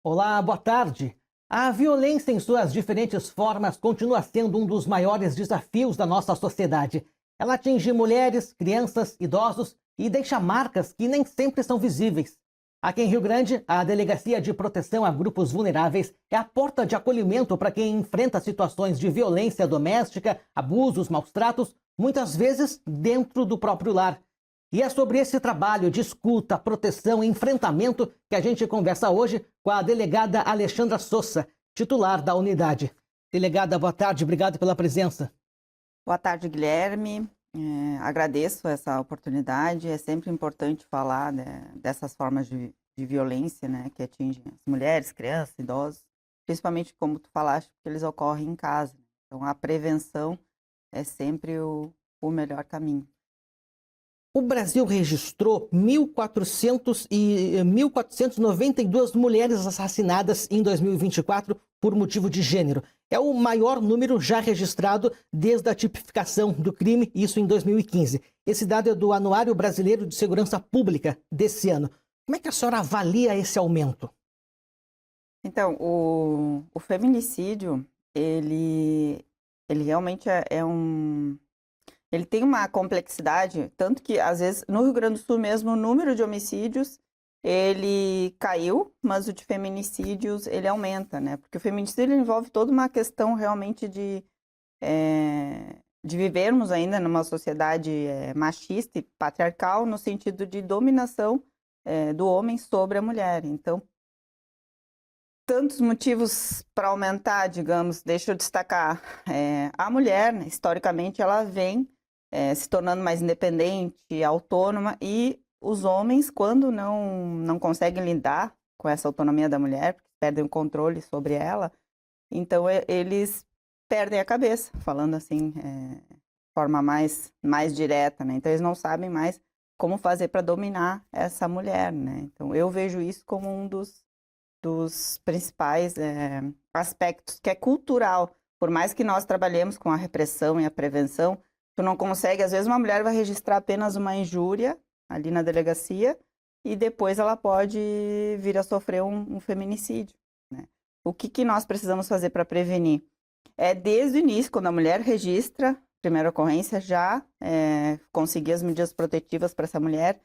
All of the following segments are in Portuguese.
Olá, boa tarde. A violência em suas diferentes formas continua sendo um dos maiores desafios da nossa sociedade. Ela atinge mulheres, crianças, idosos e deixa marcas que nem sempre são visíveis. Aqui em Rio Grande, a Delegacia de Proteção a Grupos Vulneráveis é a porta de acolhimento para quem enfrenta situações de violência doméstica, abusos, maus-tratos, muitas vezes dentro do próprio lar. E é sobre esse trabalho de escuta, proteção e enfrentamento que a gente conversa hoje com a delegada Alexandra Sousa, titular da unidade. Delegada, boa tarde, obrigado pela presença. Boa tarde, Guilherme. Agradeço essa oportunidade. É sempre importante falar, né, dessas formas de violência, né, que atingem as mulheres, crianças, idosos, principalmente como tu falaste, porque eles ocorrem em casa. Então, a prevenção é sempre o melhor caminho. O Brasil registrou 1.492 mulheres assassinadas em 2024 por motivo de gênero. É o maior número já registrado desde a tipificação do crime, isso em 2015. Esse dado é do Anuário Brasileiro de Segurança Pública desse ano. Como é que a senhora avalia esse aumento? Então, o feminicídio, ele realmente ele tem uma complexidade, tanto que, às vezes, no Rio Grande do Sul mesmo, o número de homicídios, ele caiu, mas o de feminicídios, ele aumenta, né? Porque o feminicídio ele envolve toda uma questão realmente de vivermos ainda numa sociedade machista e patriarcal, no sentido de dominação do homem sobre a mulher. Então, tantos motivos para aumentar, digamos, deixa eu destacar, a mulher, né, historicamente, ela vem se tornando mais independente, autônoma, e os homens, quando não conseguem lidar com essa autonomia da mulher, porque perdem o controle sobre ela, então eles perdem a cabeça, falando assim, de forma mais direta, né? Então eles não sabem mais como fazer para dominar essa mulher, né? Então eu vejo isso como um dos principais aspectos, que é cultural. Por mais que nós trabalhemos com a repressão e a prevenção, tu não consegue, às vezes uma mulher vai registrar apenas uma injúria ali na delegacia e depois ela pode vir a sofrer um feminicídio, né? O que nós precisamos fazer para prevenir? Desde o início, quando a mulher registra a primeira ocorrência, já conseguir as medidas protetivas para essa mulher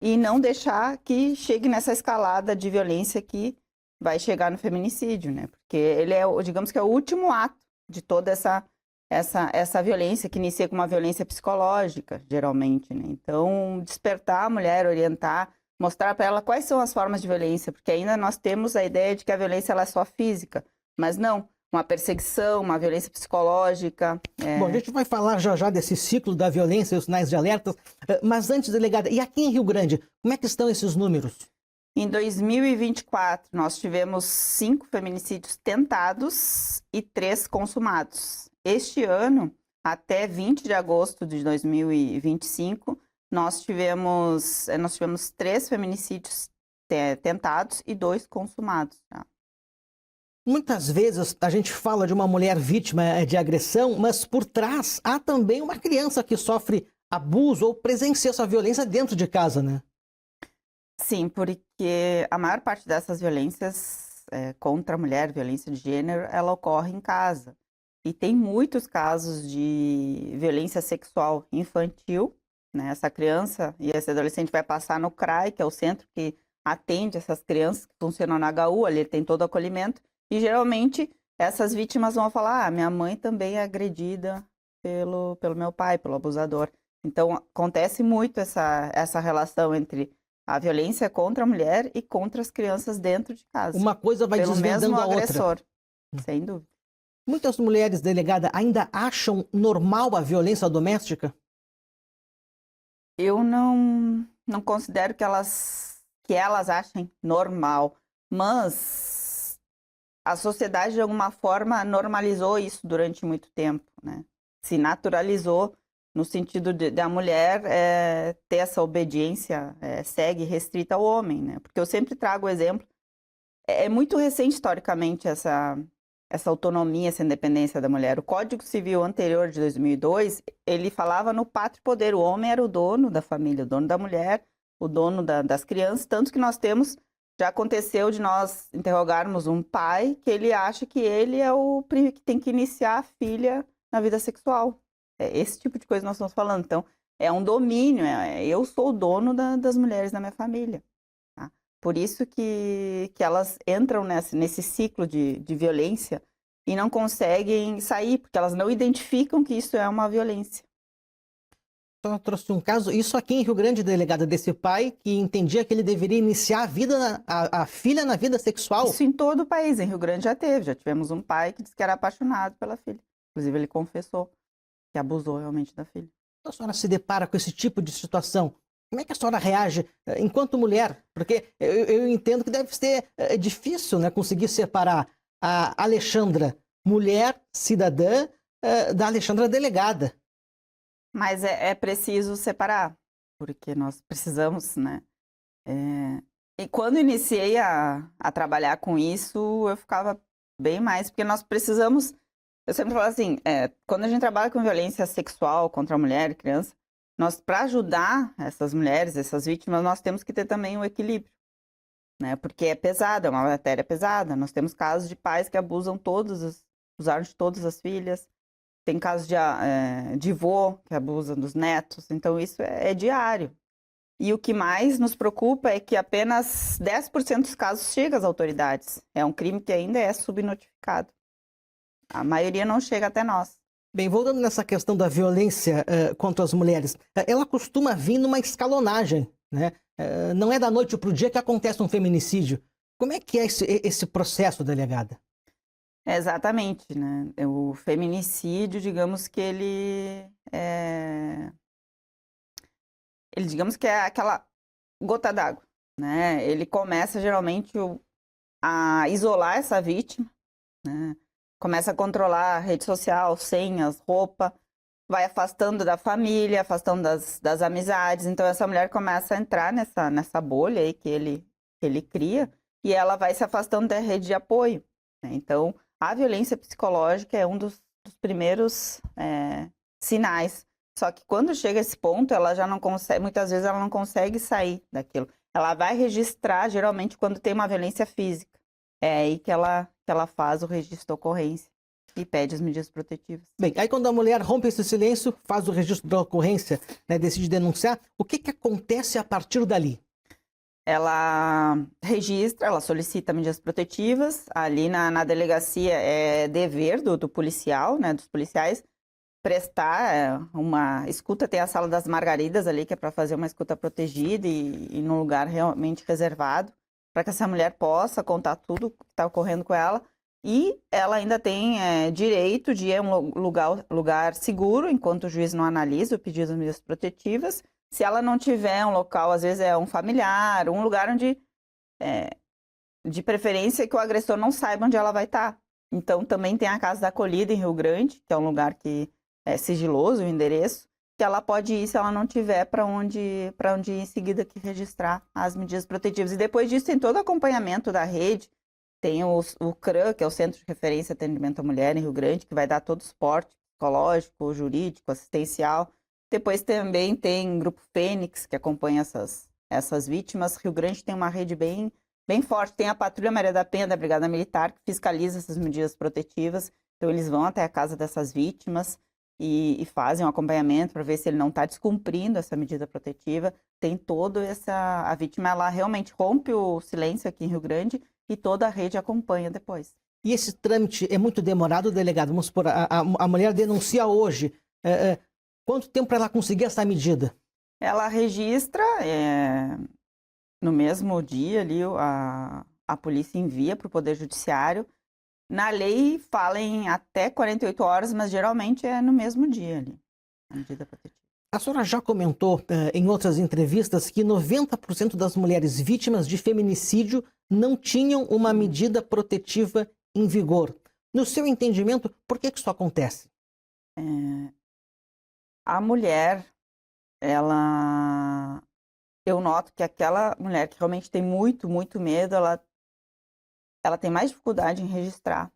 e não deixar que chegue nessa escalada de violência que vai chegar no feminicídio, né? Porque ele digamos que é o último ato de toda essa violência, que inicia com uma violência psicológica, geralmente, né? Então, despertar a mulher, orientar, mostrar para ela quais são as formas de violência, porque ainda nós temos a ideia de que a violência ela é só física, mas não. Uma perseguição, uma violência psicológica. Bom, a gente vai falar já desse ciclo da violência e os sinais de alerta, mas antes, delegada, e aqui em Rio Grande, como é que estão esses números? Em 2024, nós tivemos 5 feminicídios tentados e 3 consumados. Este ano, até 20 de agosto de 2025, nós tivemos 3 feminicídios tentados e 2 consumados. Tá? Muitas vezes a gente fala de uma mulher vítima de agressão, mas por trás há também uma criança que sofre abuso ou presencia essa violência dentro de casa, né? Sim, porque a maior parte dessas violências contra a mulher, violência de gênero, ela ocorre em casa. E tem muitos casos de violência sexual infantil, né? Essa criança e esse adolescente vai passar no CRAI, que é o centro que atende essas crianças, que funciona na HU, ali tem todo o acolhimento. E geralmente essas vítimas vão falar, minha mãe também é agredida pelo meu pai, pelo abusador. Então acontece muito essa relação entre a violência contra a mulher e contra as crianças dentro de casa. Uma coisa vai desvendando a outra. Agressor, sem dúvida. Muitas mulheres, delegada, ainda acham normal a violência doméstica? Eu não considero que elas achem normal, mas a sociedade, de alguma forma, normalizou isso durante muito tempo, né? Se naturalizou no sentido da mulher ter essa obediência cega e restrita ao homem, né? Porque eu sempre trago o exemplo, é muito recente historicamente essa autonomia, essa independência da mulher. O Código Civil anterior de 2002, ele falava no pátrio poder, o homem era o dono da família, o dono da mulher, o dono das crianças, tanto que nós temos Já aconteceu de nós interrogarmos um pai que ele acha que ele é o que tem que iniciar a filha na vida sexual. É esse tipo de coisa que nós estamos falando. Então, é um domínio, eu sou o dono das mulheres da minha família. Tá? Por isso que elas entram nesse ciclo de violência e não conseguem sair, porque elas não identificam que isso é uma violência. Só trouxe um caso, isso aqui em Rio Grande, delegada, desse pai que entendia que ele deveria iniciar a vida, a filha na vida sexual. Isso em todo o país, em Rio Grande já tivemos um pai que disse que era apaixonado pela filha. Inclusive ele confessou que abusou realmente da filha. Quando a senhora se depara com esse tipo de situação, como é que a senhora reage enquanto mulher? Porque eu entendo que deve ser difícil, né, conseguir separar a Alexandra, mulher, cidadã, da Alexandra delegada. Mas é preciso separar, porque nós precisamos, né? E quando iniciei a trabalhar com isso, eu ficava bem mais, porque nós precisamos. Eu sempre falo assim: quando a gente trabalha com violência sexual contra a mulher e criança, nós, para ajudar essas mulheres, essas vítimas, nós temos que ter também o equilíbrio, né? Porque é pesado, é uma matéria pesada. Nós temos casos de pais que abusam usaram de todas as filhas. Tem casos de vô que abusa dos netos, então isso é diário. E o que mais nos preocupa é que apenas 10% dos casos chega às autoridades. É um crime que ainda é subnotificado. A maioria não chega até nós. Bem, voltando nessa questão da violência contra as mulheres, ela costuma vir numa escalonagem, né? Não é da noite para o dia que acontece um feminicídio. Como é que é esse processo, delegada? Exatamente, né? O feminicídio, digamos que ele digamos que é aquela gota d'água, né? Ele começa geralmente a isolar essa vítima, né? Começa a controlar a rede social, senhas, roupa, vai afastando da família, afastando das amizades. Então essa mulher começa a entrar nessa bolha aí que ele cria e ela vai se afastando da rede de apoio, né? Então a violência psicológica é um dos primeiros sinais. Só que quando chega a esse ponto, ela já não consegue, muitas vezes ela não consegue sair daquilo. Ela vai registrar, geralmente, quando tem uma violência física. É aí que ela faz o registro da ocorrência e pede as medidas protetivas. Bem, aí quando a mulher rompe esse silêncio, faz o registro da ocorrência, né, decide denunciar, o que acontece a partir dali? Ela registra, ela solicita medidas protetivas. Ali na delegacia é dever do policial, né, dos policiais, prestar uma escuta. Tem a Sala das Margaridas ali, que é para fazer uma escuta protegida e num lugar realmente reservado, para que essa mulher possa contar tudo que está ocorrendo com ela. E ela ainda tem direito de ir a um lugar seguro, enquanto o juiz não analisa o pedido das medidas protetivas. Se ela não tiver um local, às vezes é um familiar, um lugar onde, de preferência, que o agressor não saiba onde ela vai estar. Então, também tem a Casa da Acolhida em Rio Grande, que é um lugar que é sigiloso, o endereço, que ela pode ir se ela não tiver para onde ir em seguida que registrar as medidas protetivas. E depois disso tem todo o acompanhamento da rede, tem o CRAM, que é o Centro de Referência e Atendimento à Mulher em Rio Grande, que vai dar todo o suporte psicológico, jurídico, assistencial. Depois também tem o Grupo Fênix, que acompanha essas vítimas. Rio Grande tem uma rede bem forte. Tem a Patrulha Maria da Penha, da Brigada Militar, que fiscaliza essas medidas protetivas. Então, eles vão até a casa dessas vítimas e fazem um acompanhamento para ver se ele não está descumprindo essa medida protetiva. Tem a vítima, ela realmente rompe o silêncio aqui em Rio Grande e toda a rede acompanha depois. E esse trâmite é muito demorado, delegado? Vamos supor, a mulher denuncia hoje. Quanto tempo para ela conseguir essa medida? Ela registra, no mesmo dia ali, a polícia envia para o Poder Judiciário. Na lei fala em até 48 horas, mas geralmente é no mesmo dia ali, a medida protetiva. A senhora já comentou em outras entrevistas que 90% das mulheres vítimas de feminicídio não tinham uma medida protetiva em vigor. No seu entendimento, por que isso acontece? A mulher, eu noto que aquela mulher que realmente tem muito, muito medo, ela tem mais dificuldade em registrar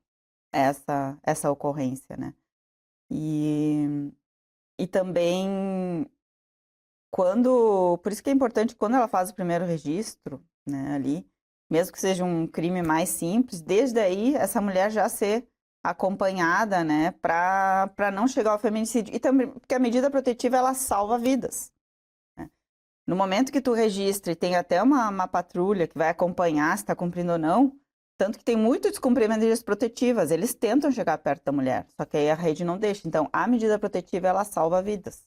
essa ocorrência, né? E também, por isso que é importante, quando ela faz o primeiro registro, né, ali, mesmo que seja um crime mais simples, desde aí essa mulher já ser acompanhada, né, para não chegar ao feminicídio. E também porque a medida protetiva, ela salva vidas, né? No momento que tu registra e tem até uma patrulha que vai acompanhar se está cumprindo ou não, tanto que tem muito descumprimento de medidas protetivas, eles tentam chegar perto da mulher, só que aí a rede não deixa. Então, a medida protetiva, ela salva vidas,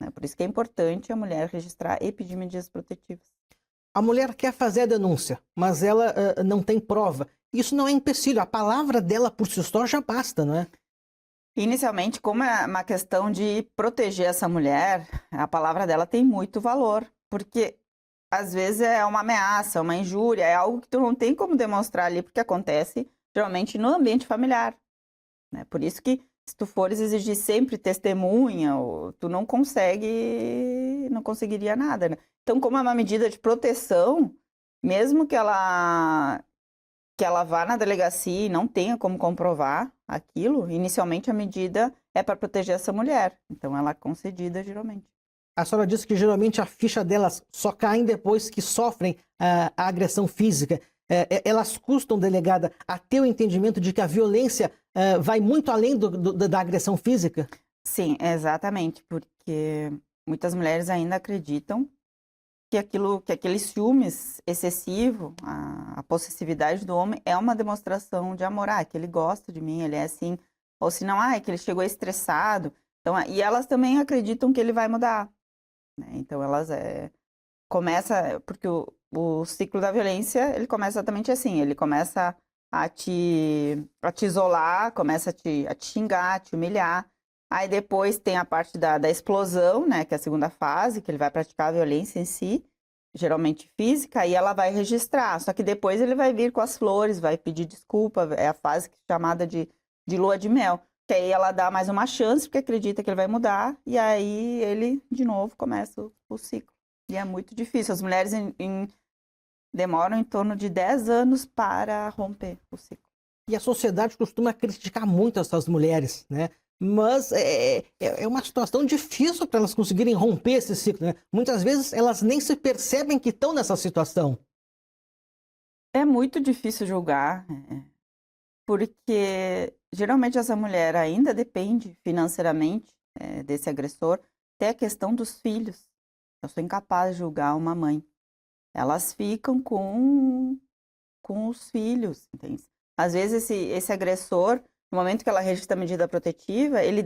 né? Por isso que é importante a mulher registrar e pedir medidas protetivas. A mulher quer fazer a denúncia, mas ela não tem prova. Isso não é empecilho, a palavra dela por si só já basta, não é? Inicialmente, como é uma questão de proteger essa mulher, a palavra dela tem muito valor, porque às vezes é uma ameaça, uma injúria, é algo que tu não tem como demonstrar ali, porque acontece geralmente no ambiente familiar, né? Por isso que se tu fores exigir sempre testemunha, tu não conseguiria nada, né? Então, como é uma medida de proteção, mesmo que ela vá na delegacia e não tenha como comprovar aquilo, inicialmente a medida é para proteger essa mulher. Então, ela é concedida geralmente. A senhora disse que geralmente a ficha delas só caem depois que sofrem a agressão física. Elas custam, delegada, a ter o entendimento de que a violência vai muito além da agressão física? Sim, exatamente, porque muitas mulheres ainda acreditam que aquele ciúmes excessivo, a possessividade do homem é uma demonstração de amor, que ele gosta de mim, ele é assim, ou se não, é que ele chegou estressado. Então, e elas também acreditam que ele vai mudar, né? Então elas porque o ciclo da violência, ele começa exatamente assim, ele começa a te isolar, começa a te xingar, a te humilhar. Aí depois tem a parte da explosão, né, que é a segunda fase, que ele vai praticar a violência em si, geralmente física, e ela vai registrar. Só que depois ele vai vir com as flores, vai pedir desculpa, é a fase chamada de lua de mel. Que aí ela dá mais uma chance, porque acredita que ele vai mudar, e aí ele, de novo, começa o ciclo. E é muito difícil. As mulheres demoram em torno de 10 anos para romper o ciclo. E a sociedade costuma criticar muito essas mulheres, né? Mas é uma situação difícil para elas conseguirem romper esse ciclo, né? Muitas vezes elas nem se percebem que estão nessa situação. É muito difícil julgar, porque geralmente essa mulher ainda depende financeiramente desse agressor. Até a questão dos filhos. Eu sou incapaz de julgar uma mãe. Elas ficam com os filhos, entende? Às vezes esse agressor, no momento que ela registra a medida protetiva, ele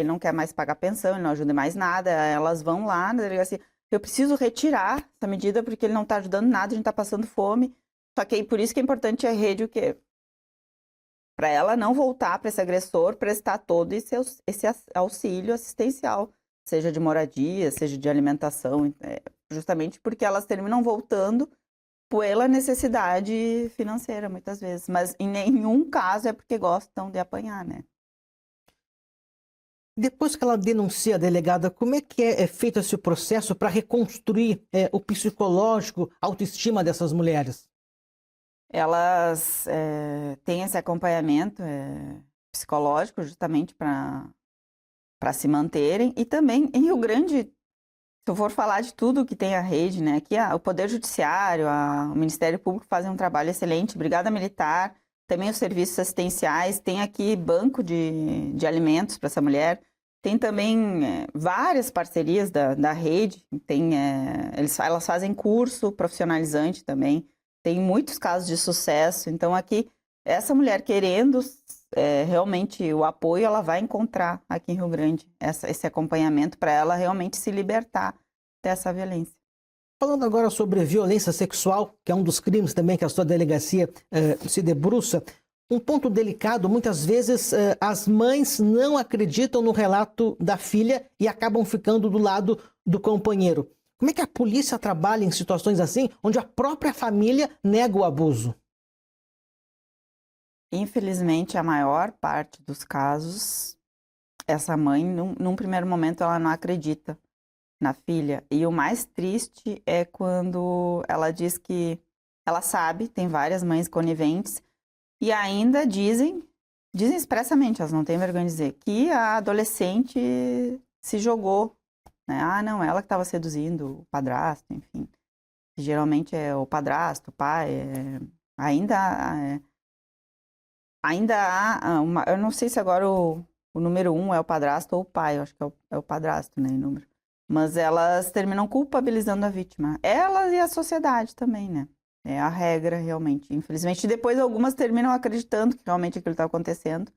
não quer mais pagar pensão, ele não ajuda em mais nada, elas vão lá na delegacia, eu preciso retirar essa medida porque ele não está ajudando nada, a gente está passando fome. Só que aí, por isso que é importante a rede, o quê? Para ela não voltar para esse agressor, prestar todo esse auxílio assistencial, seja de moradia, seja de alimentação, justamente porque elas terminam voltando pela necessidade financeira, muitas vezes. Mas em nenhum caso é porque gostam de apanhar, né? Depois que ela denuncia a delegada, como é que é feito esse processo para reconstruir o psicológico, a autoestima dessas mulheres? Elas têm esse acompanhamento psicológico justamente para se manterem. E também em Rio Grande, se eu for falar de tudo que tem a rede, né? Aqui o Poder Judiciário, o Ministério Público fazem um trabalho excelente, Brigada Militar, também os serviços assistenciais, tem aqui banco de alimentos para essa mulher, tem também várias parcerias da rede, elas fazem curso profissionalizante também, tem muitos casos de sucesso. Então aqui, essa mulher querendo realmente o apoio, ela vai encontrar aqui em Rio Grande esse acompanhamento para ela realmente se libertar dessa violência. Falando agora sobre violência sexual, que é um dos crimes também que a sua delegacia se debruça, um ponto delicado, muitas vezes as mães não acreditam no relato da filha e acabam ficando do lado do companheiro. Como é que a polícia trabalha em situações assim, onde a própria família nega o abuso? Infelizmente, a maior parte dos casos, essa mãe, num primeiro momento, ela não acredita na filha. E o mais triste é quando ela diz que ela sabe, tem várias mães coniventes, e ainda dizem expressamente, elas não têm vergonha de dizer, que a adolescente se jogou, né? Não, ela que estava seduzindo o padrasto, enfim. que geralmente é o padrasto, o pai, ainda, ainda há eu não sei se agora o número 1 é o padrasto ou o pai, eu acho que é o padrasto, né, em número. Mas elas terminam culpabilizando a vítima. Elas e a sociedade também, né? É a regra, realmente. Infelizmente, depois algumas terminam acreditando que realmente aquilo está acontecendo.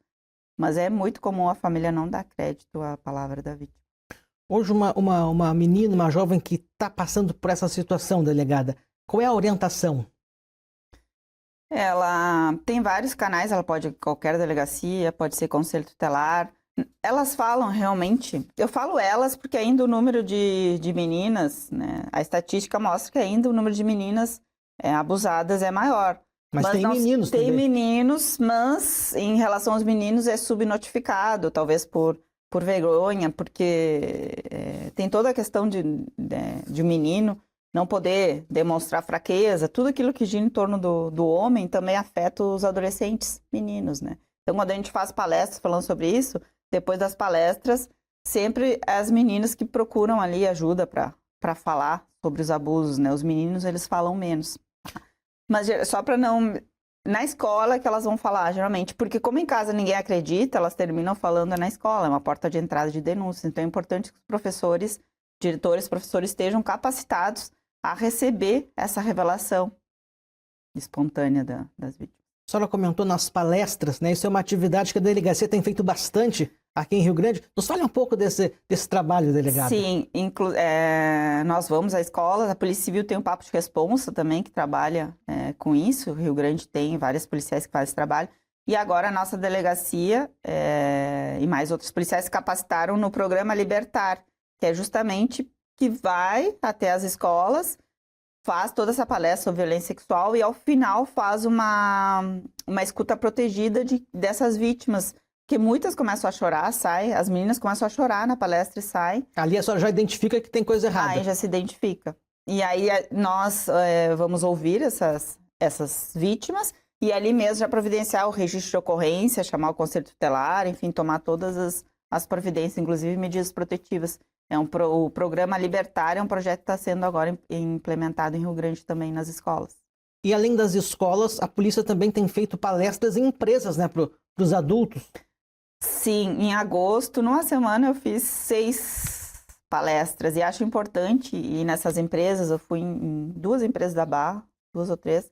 Mas é muito comum a família não dar crédito à palavra da vítima. Hoje, uma menina, uma jovem que está passando por essa situação, delegada, qual é a orientação? Ela tem vários canais, ela pode ir em qualquer delegacia, pode ser conselho tutelar. Elas falam realmente, eu falo elas porque ainda o número de meninas, né, a estatística mostra que ainda o número de meninas abusadas é maior. Mas tem não, meninos tem também. meninos, mas em relação aos meninos é subnotificado, talvez por vergonha, porque tem toda a questão de um menino não poder demonstrar fraqueza, tudo aquilo que gira em torno do homem também afeta os adolescentes meninos, né? Então, quando a gente faz palestras falando sobre isso, depois das palestras, sempre as meninas que procuram ali ajuda para falar sobre os abusos, né? Os meninos, eles falam menos. Mas só para não... Na escola que elas vão falar, geralmente, porque como em casa ninguém acredita, elas terminam falando na escola, é uma porta de entrada de denúncias. Então é importante que os professores, diretores, professores estejam capacitados a receber essa revelação espontânea das vítimas. A senhora comentou nas palestras, né? Isso é uma atividade que a delegacia tem feito bastante aqui em Rio Grande. Nos fale um pouco desse trabalho, delegado. Sim, nós vamos à escola, a Polícia Civil tem um Papo de Responsa também, que trabalha com isso, o Rio Grande tem várias policiais que fazem esse trabalho, e agora a nossa delegacia e mais outros policiais se capacitaram no programa Libertar, que é justamente que vai até as escolas, faz toda essa palestra sobre violência sexual e ao final faz uma escuta protegida dessas vítimas, que muitas começam a chorar, as meninas começam a chorar na palestra e saem. Ali a senhora já identifica que tem coisa errada. Aí já se identifica. E aí nós vamos ouvir essas vítimas e ali mesmo já providenciar o registro de ocorrência, chamar o conselho tutelar, enfim, tomar todas as providências, inclusive medidas protetivas. O programa Libertar é um projeto que está sendo agora implementado em Rio Grande também nas escolas. E além das escolas, a polícia também tem feito palestras em empresas, né, para os adultos? Sim, em agosto, numa semana, eu fiz 6 palestras e acho importante ir nessas empresas. Eu fui em 2 empresas da Barra, 2 ou 3,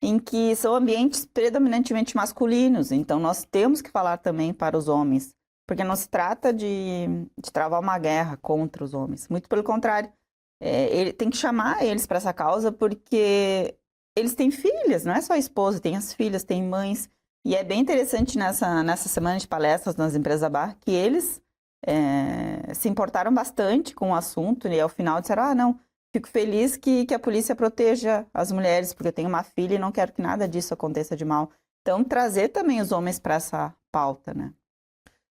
em que são ambientes predominantemente masculinos. Então, nós temos que falar também para os homens, porque não se trata de travar uma guerra contra os homens. Muito pelo contrário, ele tem que chamar eles para essa causa, porque eles têm filhas, não é só a esposa, tem as filhas, tem mães. E é bem interessante nessa semana de palestras nas empresas da Barra que eles se importaram bastante com o assunto e ao final disseram, não, fico feliz que a polícia proteja as mulheres, porque eu tenho uma filha e não quero que nada disso aconteça de mal. Então, trazer também os homens para essa pauta, né?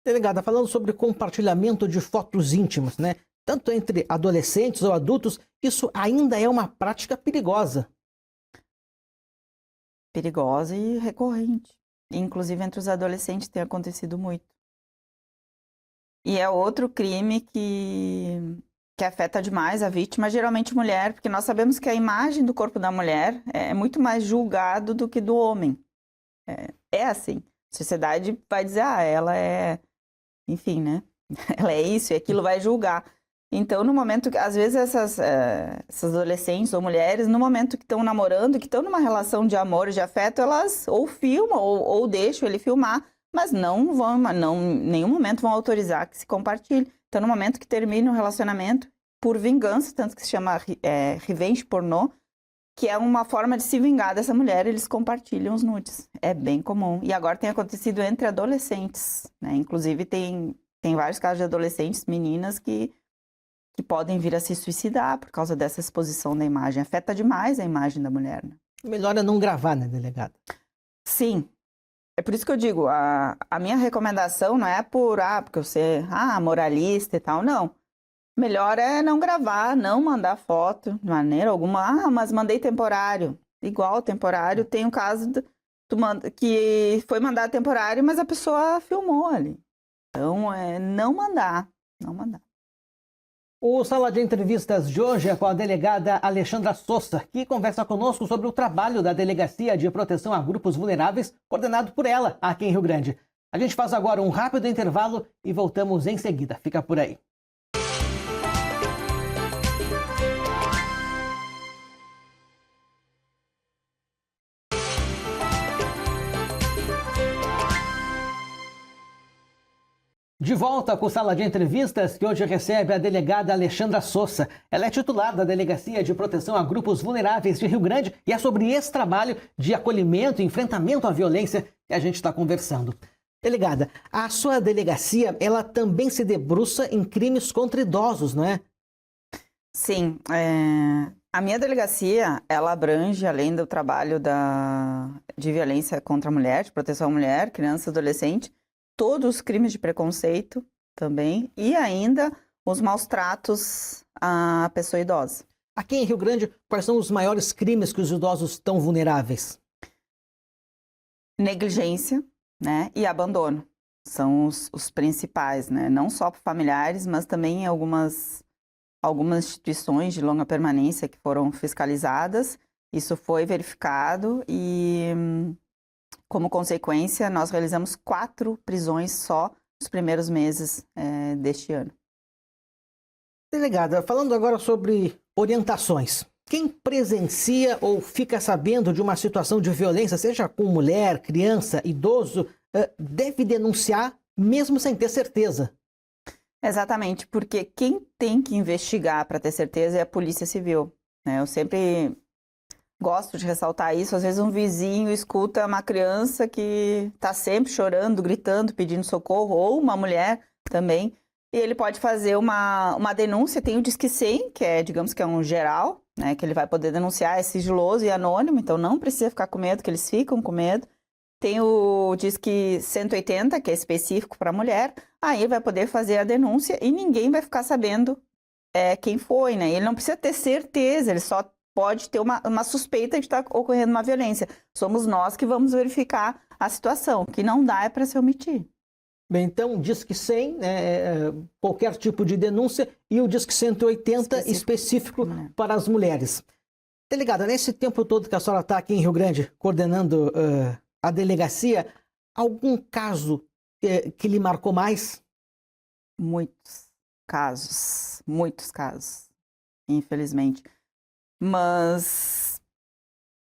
Delegada, falando sobre compartilhamento de fotos íntimas, né? Tanto entre adolescentes ou adultos, isso ainda é uma prática perigosa. Perigosa e recorrente. Inclusive entre os adolescentes tem acontecido muito. E é outro crime que afeta demais a vítima, geralmente mulher, porque nós sabemos que a imagem do corpo da mulher é muito mais julgado do que do homem. É assim. A sociedade vai dizer, ela é... Enfim, né? Ela é isso e aquilo, vai julgar. Então, no momento que, às vezes, essas adolescentes ou mulheres, no momento que estão namorando, que estão numa relação de amor e de afeto, elas ou filmam ou deixam ele filmar, mas não vão, em nenhum momento vão autorizar que se compartilhe. Então, no momento que termina o relacionamento, por vingança, tanto que se chama revenge pornô, que é uma forma de se vingar dessa mulher, eles compartilham os nudes. É bem comum. E agora tem acontecido entre adolescentes, né? Inclusive, tem vários casos de adolescentes, meninas, que podem vir a se suicidar por causa dessa exposição da imagem. Afeta demais a imagem da mulher, né? Melhor é não gravar, né, delegado? Sim. É por isso que eu digo, a minha recomendação não é porque eu sei, moralista e tal, não. Melhor é não gravar, não mandar foto de maneira alguma. Mas mandei temporário. Igual temporário, tem um caso que foi mandado temporário, mas a pessoa filmou ali. Então, não mandar, não mandar. O Sala de Entrevistas de hoje é com a delegada Alexandra Sousa, que conversa conosco sobre o trabalho da Delegacia de Proteção a Grupos Vulneráveis, coordenado por ela, aqui em Rio Grande. A gente faz agora um rápido intervalo e voltamos em seguida. Fica por aí. De volta com o Sala de Entrevistas, que hoje recebe a delegada Alexandra Sousa. Ela é titular da Delegacia de Proteção a Grupos Vulneráveis de Rio Grande e é sobre esse trabalho de acolhimento e enfrentamento à violência que a gente está conversando. Delegada, a sua delegacia, ela também se debruça em crimes contra idosos, não é? Sim, a minha delegacia, ela abrange, além do trabalho de violência contra a mulher, de proteção à mulher, criança e adolescente, todos os crimes de preconceito também e ainda os maus tratos à pessoa idosa. Aqui em Rio Grande, quais são os maiores crimes que os idosos estão vulneráveis? Negligência, né, e abandono são os principais, né? Não só por familiares, mas também em algumas instituições de longa permanência que foram fiscalizadas. Isso foi verificado e, como consequência, nós realizamos 4 prisões só nos primeiros meses deste ano. Delegada, falando agora sobre orientações. Quem presencia ou fica sabendo de uma situação de violência, seja com mulher, criança, idoso, deve denunciar mesmo sem ter certeza. Exatamente, porque quem tem que investigar para ter certeza é a Polícia Civil, né? Eu sempre gosto de ressaltar isso. Às vezes um vizinho escuta uma criança que está sempre chorando, gritando, pedindo socorro, ou uma mulher também, e ele pode fazer uma denúncia. Tem o Disque 100, que é, digamos que é um geral, né, que ele vai poder denunciar, é sigiloso e anônimo, então não precisa ficar com medo, que eles ficam com medo. Tem o Disque 180, que é específico para mulher, aí vai poder fazer a denúncia e ninguém vai ficar sabendo quem foi, né? Ele não precisa ter certeza, ele só pode ter uma suspeita de estar ocorrendo uma violência. Somos nós que vamos verificar a situação. O que não dá é para se omitir. Bem, então, Disque 100, qualquer tipo de denúncia, e o Disque 180 específico para as mulheres. Delegada, nesse tempo todo que a senhora está aqui em Rio Grande, coordenando a delegacia, algum caso que lhe marcou mais? Muitos casos, infelizmente. Mas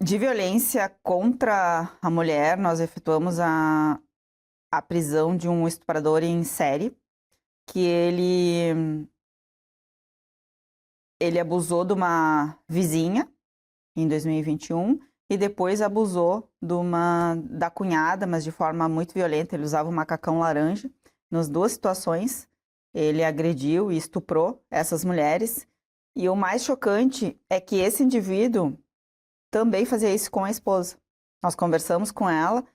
de violência contra a mulher, nós efetuamos a prisão de um estuprador em série, que ele abusou de uma vizinha em 2021 e depois abusou da cunhada, mas de forma muito violenta. Ele usava um macacão laranja. Nas 2 situações, ele agrediu e estuprou essas mulheres. E o mais chocante é que esse indivíduo também fazia isso com a esposa. Nós conversamos com ela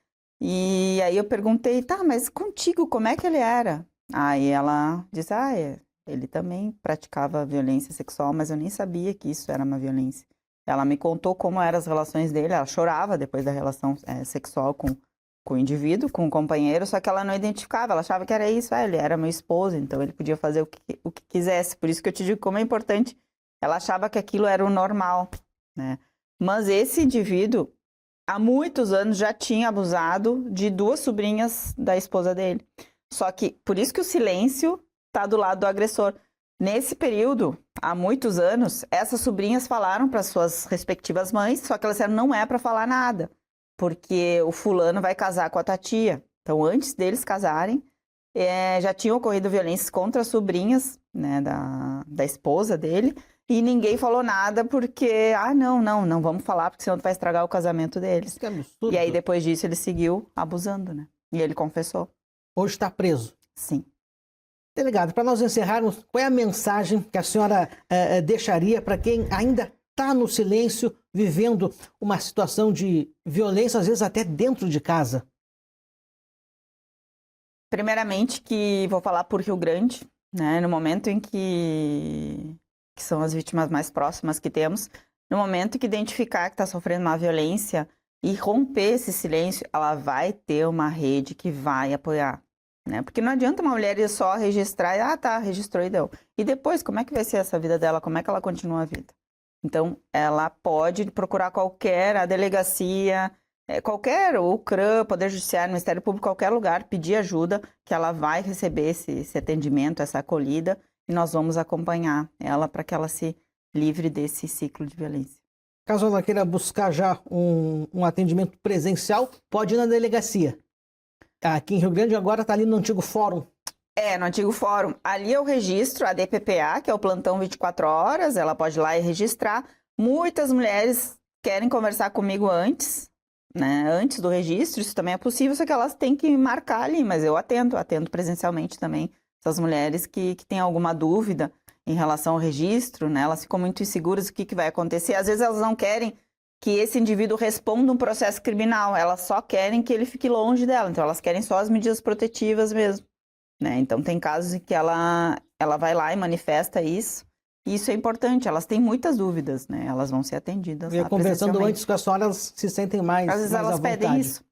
e aí eu perguntei, tá, mas contigo como é que ele era? Aí ela disse, ele também praticava violência sexual, mas eu nem sabia que isso era uma violência. Ela me contou como eram as relações dele, ela chorava depois da relação sexual com o indivíduo, com o companheiro, só que ela não identificava, ela achava que era isso, ele era meu esposo, então ele podia fazer o que quisesse. Por isso que eu te digo como é importante. Ela achava que aquilo era o normal, né? Mas esse indivíduo, há muitos anos, já tinha abusado de 2 sobrinhas da esposa dele. Só que, por isso que o silêncio está do lado do agressor. Nesse período, há muitos anos, essas sobrinhas falaram para suas respectivas mães, só que elas disseram, não é para falar nada, porque o fulano vai casar com a tua tia. Então, antes deles casarem, já tinham ocorrido violências contra as sobrinhas, né, da esposa dele, e ninguém falou nada porque, não vamos falar, porque senão tu vai estragar o casamento deles. Que absurdo. E aí, depois disso, ele seguiu abusando, né? E ele confessou. Hoje está preso. Sim. Delegado, para nós encerrarmos, qual é a mensagem que a senhora deixaria para quem ainda está no silêncio, vivendo uma situação de violência, às vezes até dentro de casa? Primeiramente, que vou falar por Rio Grande, né? No momento em que são as vítimas mais próximas que temos, no momento que identificar que está sofrendo uma violência e romper esse silêncio, ela vai ter uma rede que vai apoiar. né? Porque não adianta uma mulher ir só registrar e, tá, registrou e deu. E depois, como é que vai ser essa vida dela? Como é que ela continua a vida? Então, ela pode procurar a delegacia, o CRAM, Poder Judiciário, Ministério Público, qualquer lugar, pedir ajuda, que ela vai receber esse atendimento, essa acolhida, e nós vamos acompanhar ela para que ela se livre desse ciclo de violência. Caso ela queira buscar já um atendimento presencial, pode ir na delegacia. Aqui em Rio Grande agora está ali no antigo fórum. No antigo fórum. Ali eu registro a DPPA, que é o plantão 24 horas, ela pode ir lá e registrar. Muitas mulheres querem conversar comigo antes, né, antes do registro, isso também é possível, só que elas têm que marcar ali, mas eu atendo presencialmente também essas mulheres que têm alguma dúvida em relação ao registro, né, elas ficam muito inseguras do que vai acontecer. Às vezes elas não querem que esse indivíduo responda um processo criminal, elas só querem que ele fique longe dela, então elas querem só as medidas protetivas mesmo, né? Então tem casos em que ela vai lá e manifesta isso, e isso é importante, elas têm muitas dúvidas, né? Elas vão ser atendidas lá Conversando antes com a senhora, elas se sentem mais. Às vezes mais elas à pedem vontade. isso.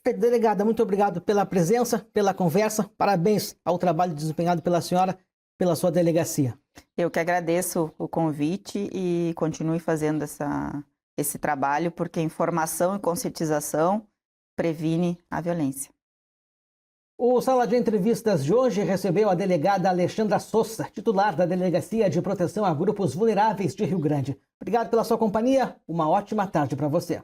Delegada, muito obrigado pela presença, pela conversa. Parabéns ao trabalho desempenhado pela senhora, pela sua delegacia. Eu que agradeço o convite e continue fazendo esse trabalho, porque informação e conscientização previne a violência. O Sala de Entrevistas de hoje recebeu a delegada Alexandra Sousa, titular da Delegacia de Proteção a Grupos Vulneráveis de Rio Grande. Obrigado pela sua companhia, uma ótima tarde para você.